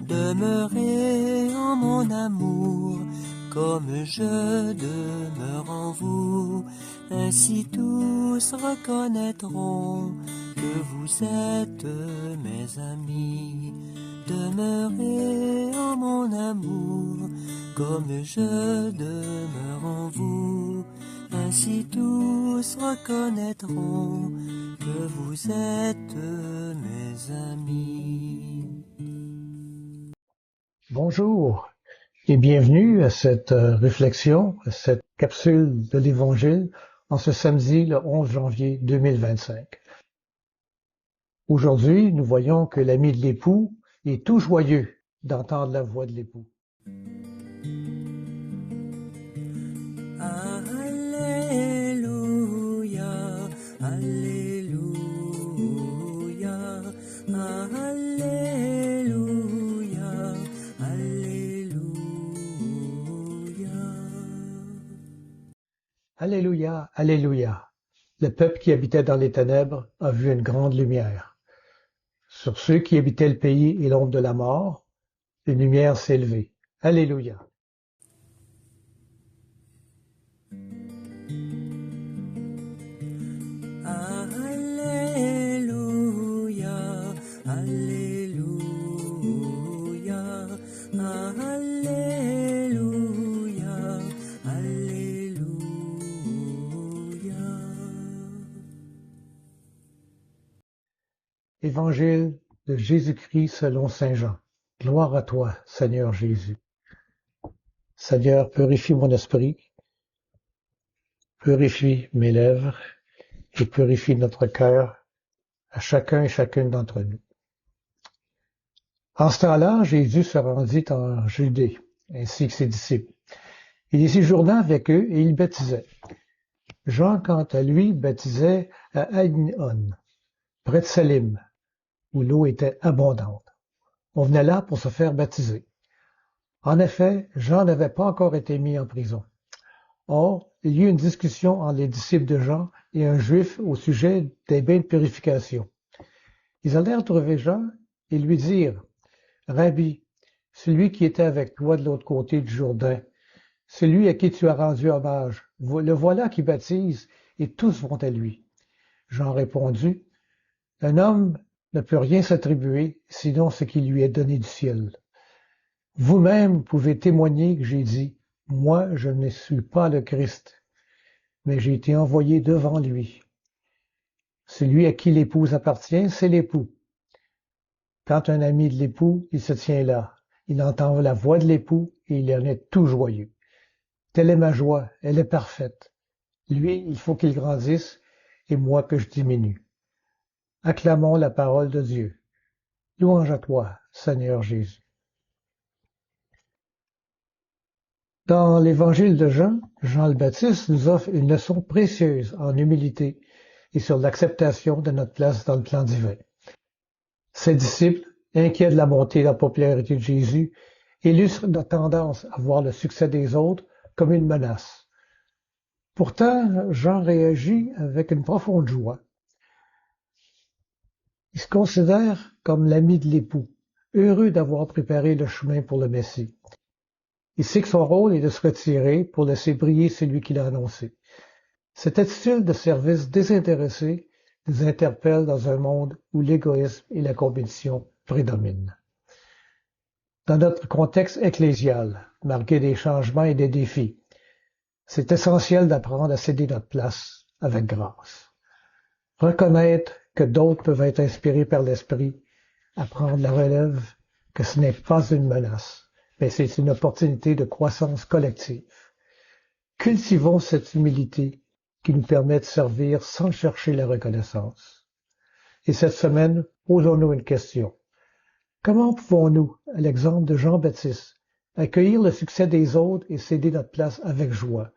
Demeurez en mon amour, comme je demeure en vous. Ainsi tous reconnaîtront que vous êtes mes amis. Demeurez en mon amour, comme je demeure en vous. Ainsi tous reconnaîtront que vous êtes mes amis. Bonjour et bienvenue à cette réflexion, à cette capsule de l'Évangile en ce samedi le 11 janvier 2025. Aujourd'hui, nous voyons que l'ami de l'époux est tout joyeux d'entendre la voix de l'époux. Alléluia, Alléluia, Alléluia, Alléluia. Alléluia, Alléluia. Le peuple qui habitait dans les ténèbres a vu une grande lumière. Sur ceux qui habitaient le pays et l'ombre de la mort, une lumière s'est levée. Alléluia. Alléluia, Alléluia, Alléluia, Alléluia. Évangile de Jésus-Christ selon saint Jean. Gloire à toi, Seigneur Jésus. Seigneur, purifie mon esprit, purifie mes lèvres et purifie notre cœur à chacun et chacune d'entre nous. En ce temps-là, Jésus se rendit en Judée, ainsi que ses disciples. Il y séjourna avec eux et il baptisait. Jean, quant à lui, baptisait à Aïnon, près de Salim, où l'eau était abondante. On venait là pour se faire baptiser. En effet, Jean n'avait pas encore été mis en prison. Or, il y eut une discussion entre les disciples de Jean et un juif au sujet des bains de purification. Ils allèrent trouver Jean et lui dirent, « Rabbi, celui qui était avec toi de l'autre côté du Jourdain, celui à qui tu as rendu hommage, le voilà qui baptise, et tous vont à lui. » Jean répondit, « Un homme ne peut rien s'attribuer, sinon ce qui lui est donné du ciel. Vous-même pouvez témoigner que j'ai dit, « Moi, je ne suis pas le Christ, mais j'ai été envoyé devant lui. » Celui à qui l'épouse appartient, c'est l'époux. Quand un ami de l'époux, il se tient là, il entend la voix de l'époux et il en est tout joyeux. Telle est ma joie, elle est parfaite. Lui, il faut qu'il grandisse et moi que je diminue. Acclamons la parole de Dieu. Louange à toi, Seigneur Jésus. Dans l'évangile de Jean, Jean le Baptiste nous offre une leçon précieuse en humilité et sur l'acceptation de notre place dans le plan divin. Ses disciples, inquiets de la montée de la popularité de Jésus, illustrent notre tendance à voir le succès des autres comme une menace. Pourtant, Jean réagit avec une profonde joie. Il se considère comme l'ami de l'époux, heureux d'avoir préparé le chemin pour le Messie. Il sait que son rôle est de se retirer pour laisser briller celui qui l'a annoncé. Cette attitude de service désintéressé nous interpelle dans un monde où l'égoïsme et la compétition prédominent. Dans notre contexte ecclésial, marqué des changements et des défis, c'est essentiel d'apprendre à céder notre place avec grâce. Reconnaître que d'autres peuvent être inspirés par l'Esprit, apprendre la relève, que ce n'est pas une menace, mais c'est une opportunité de croissance collective. Cultivons cette humilité qui nous permet de servir sans chercher la reconnaissance. Et cette semaine, posons-nous une question. Comment pouvons-nous, à l'exemple de Jean-Baptiste, accueillir le succès des autres et céder notre place avec joie,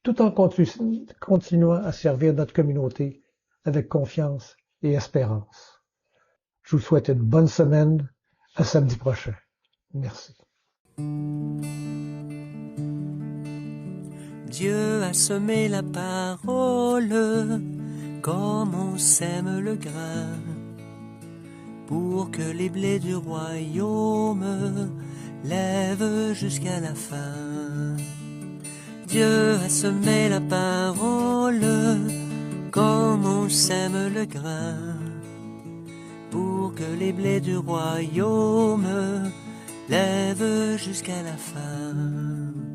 tout en continuant à servir notre communauté avec confiance et espérance? Je vous souhaite une bonne semaine. À samedi prochain. Merci. Dieu a semé la parole comme on sème le grain pour que les blés du royaume lèvent jusqu'à la fin. Dieu a semé la parole comme on sème le grain, pour que les blés du royaume lèvent jusqu'à la fin.